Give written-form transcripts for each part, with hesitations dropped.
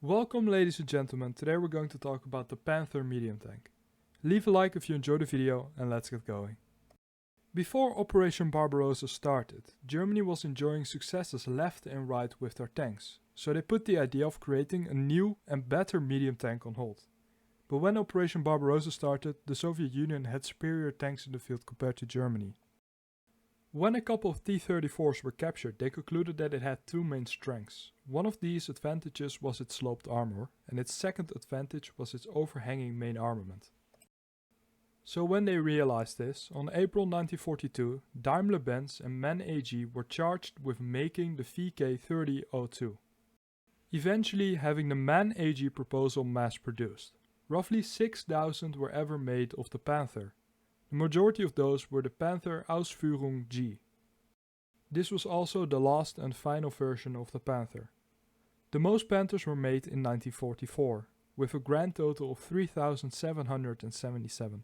Welcome ladies and gentlemen, today we're going to talk about the Panther Medium tank. Leave a like if you enjoyed the video and let's get going. Before Operation Barbarossa started, Germany was enjoying successes left and right with their tanks, so they put the idea of creating a new and better medium tank on hold. But when Operation Barbarossa started, the Soviet Union had superior tanks in the field compared to Germany. When a couple of T-34s were captured, they concluded that it had two main strengths. One of these advantages was its sloped armor, and its second advantage was its overhanging main armament. So when they realized this, on April 1942, Daimler, Benz and MAN AG were charged with making the VK3002. Eventually having the MAN AG proposal mass produced. Roughly 6,000 were ever made of the Panther. The majority of those were the Panther Ausf G. This was also the last and final version of the Panther. The most Panthers were made in 1944, with a grand total of 3,777.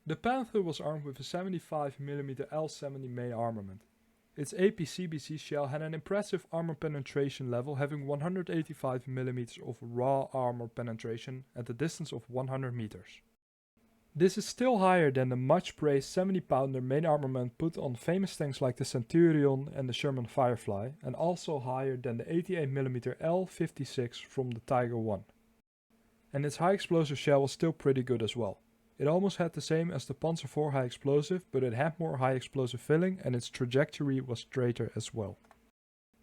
The Panther was armed with a 75mm L70 main armament. Its APCBC shell had an impressive armor penetration level, having 185mm of raw armor penetration at a distance of 100 meters. This is still higher than the much praised 70-pounder main armament put on famous tanks like the Centurion and the Sherman Firefly, and also higher than the 88mm L56 from the Tiger I. And its high explosive shell was still pretty good as well. It almost had the same as the Panzer IV high explosive, but it had more high explosive filling and its trajectory was straighter as well.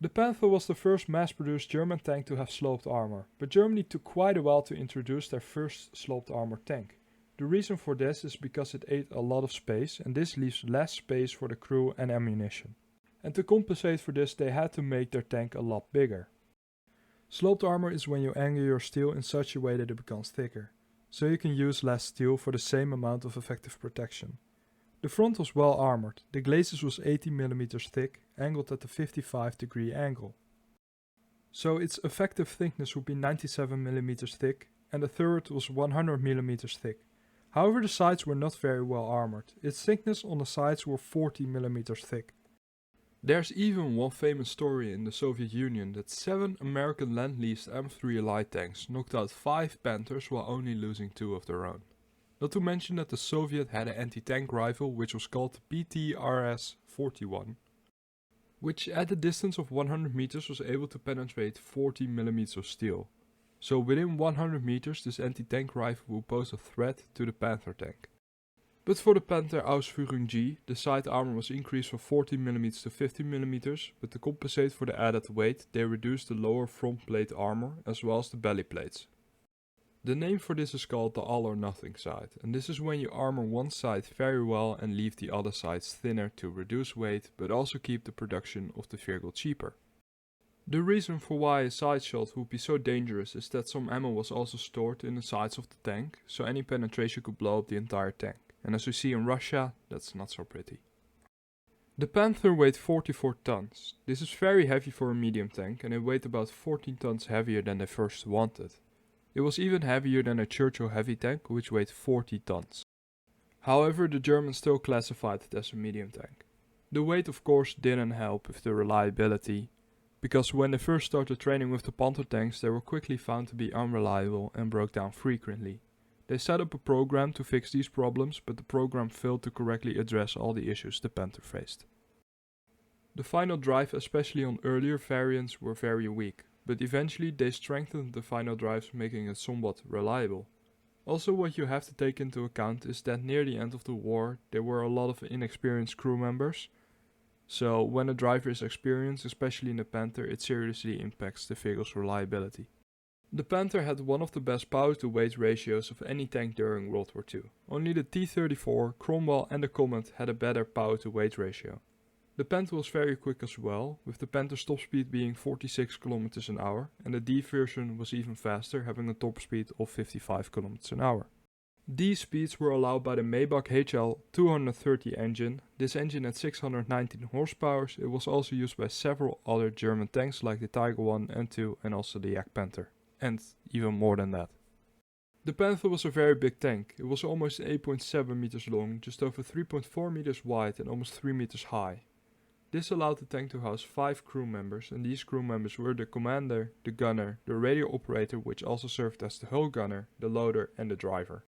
The Panther was the first mass-produced German tank to have sloped armor, but Germany took quite a while to introduce their first sloped armor tank. The reason for this is because it ate a lot of space and this leaves less space for the crew and ammunition. And to compensate for this they had to make their tank a lot bigger. Sloped armor is when you angle your steel in such a way that it becomes thicker, so you can use less steel for the same amount of effective protection. The front was well armored, the glacis was 80mm thick, angled at a 55-degree angle. So its effective thickness would be 97mm thick and the turret was 100mm thick. However, the sides were not very well armored. Its thickness on the sides were 40mm thick. There's even one famous story in the Soviet Union that 7 American Lend-Leased M3 light tanks knocked out 5 Panthers while only losing 2 of their own. Not to mention that the Soviet had an anti-tank rifle which was called the PTRS-41, which at a distance of 100 meters was able to penetrate 40mm of steel. So within 100 meters this anti-tank rifle will pose a threat to the Panther tank. But for the Panther Ausf G, the side armor was increased from 40mm to 50mm, but to compensate for the added weight they reduced the lower front plate armor as well as the belly plates. The name for this is called the all or nothing side, and this is when you armor one side very well and leave the other sides thinner to reduce weight but also keep the production of the vehicle cheaper. The reason for why a side shot would be so dangerous is that some ammo was also stored in the sides of the tank, so any penetration could blow up the entire tank. And as we see in Russia, that's not so pretty. The Panther weighed 44 tons. This is very heavy for a medium tank and it weighed about 14 tons heavier than they first wanted. It was even heavier than a Churchill heavy tank, which weighed 40 tons. However, the Germans still classified it as a medium tank. The weight of course didn't help with the reliability, because when they first started training with the Panther tanks they were quickly found to be unreliable and broke down frequently. They set up a program to fix these problems, but the program failed to correctly address all the issues the Panther faced. The final drive, especially on earlier variants, were very weak, but eventually they strengthened the final drives, making it somewhat reliable. Also what you have to take into account is that near the end of the war there were a lot of inexperienced crew members. So when a driver is experienced, especially in the Panther, it seriously impacts the vehicle's reliability. The Panther had one of the best power to weight ratios of any tank during World War II. Only the T-34, Cromwell and the Comet had a better power to weight ratio. The Panther was very quick as well, with the Panther's top speed being 46 km an hour, and the D version was even faster, having a top speed of 55 km an hour. These speeds were allowed by the Maybach HL 230 engine. This engine had 619 horsepower. It was also used by several other German tanks like the Tiger I and II and also the Yak Panther. And even more than that. The Panther was a very big tank. It was almost 8.7 meters long, just over 3.4 meters wide and almost 3 meters high. This allowed the tank to house 5 crew members, and these crew members were the commander, the gunner, the radio operator, which also served as the hull gunner, the loader and the driver.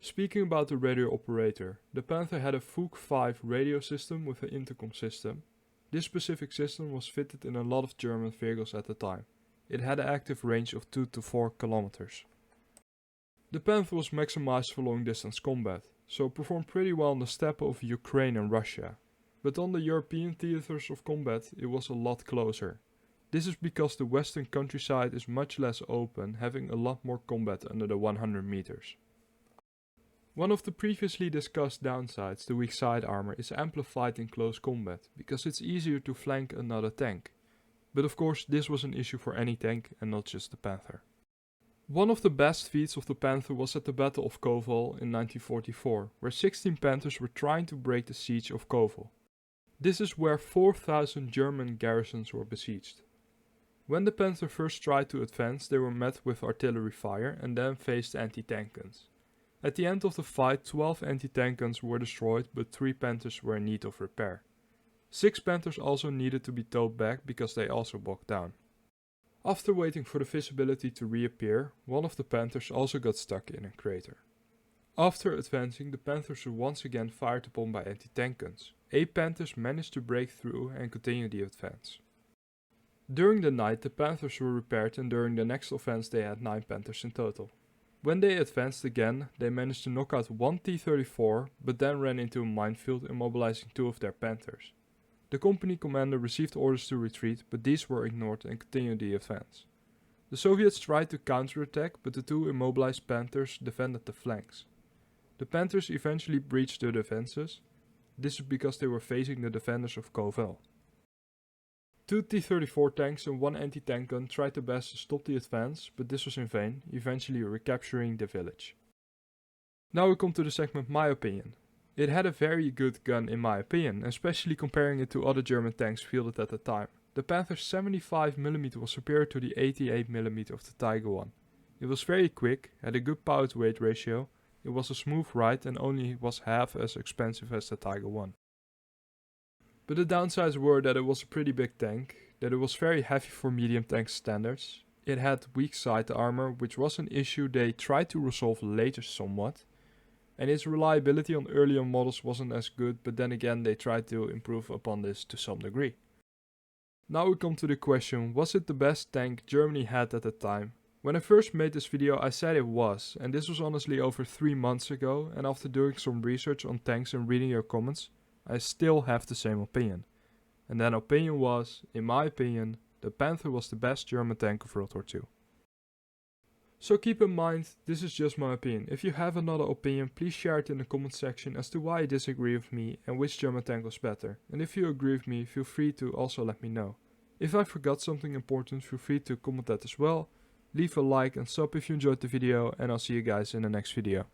Speaking about the radio operator, the Panther had a Fook 5 radio system with an intercom system. This specific system was fitted in a lot of German vehicles at the time. It had an active range of 2 to 4 kilometers. The Panther was maximized for long distance combat, so performed pretty well in the steppe of Ukraine and Russia. But on the European theaters of combat it was a lot closer. This is because the western countryside is much less open, having a lot more combat under the 100 meters. One of the previously discussed downsides, the weak side armor, is amplified in close combat, because it's easier to flank another tank. But of course this was an issue for any tank and not just the Panther. One of the best feats of the Panther was at the Battle of Kovel in 1944, where 16 Panthers were trying to break the siege of Kovel. This is where 4,000 German garrisons were besieged. When the Panther first tried to advance, they were met with artillery fire and then faced anti-tank guns. At the end of the fight, 12 anti-tank guns were destroyed, but 3 Panthers were in need of repair. 6 Panthers also needed to be towed back because they also bogged down. After waiting for the visibility to reappear, one of the Panthers also got stuck in a crater. After advancing, the Panthers were once again fired upon by anti-tank guns. 8 Panthers managed to break through and continue the advance. During the night the Panthers were repaired, and during the next offense they had 9 Panthers in total. When they advanced again, they managed to knock out 1 T-34, but then ran into a minefield, immobilizing 2 of their Panthers. The company commander received orders to retreat, but these were ignored and continued the advance. The Soviets tried to counterattack, but the 2 immobilized Panthers defended the flanks. The Panthers eventually breached the defenses. This is because they were facing the defenders of Kovel. 2 T-34 tanks and 1 anti-tank gun tried their best to stop the advance, but this was in vain, eventually recapturing the village. Now we come to the segment My Opinion. It had a very good gun in my opinion, especially comparing it to other German tanks fielded at the time. The Panther's 75mm was superior to the 88mm of the Tiger I. It was very quick, had a good power to weight ratio, it was a smooth ride and only was half as expensive as the Tiger I. But the downsides were that it was a pretty big tank, that it was very heavy for medium tank standards, it had weak side armor, which was an issue they tried to resolve later somewhat, and its reliability on earlier models wasn't as good, but then again they tried to improve upon this to some degree. Now we come to the question, was it the best tank Germany had at the time? When I first made this video I said it was, and this was honestly over 3 months ago, and after doing some research on tanks and reading your comments, I still have the same opinion. And that opinion was, in my opinion, the Panther was the best German tank of World War II. So keep in mind, this is just my opinion. If you have another opinion, please share it in the comment section as to why you disagree with me and which German tank was better. And if you agree with me, feel free to also let me know. If I forgot something important, feel free to comment that as well. Leave a like and sub if you enjoyed the video, and I'll see you guys in the next video.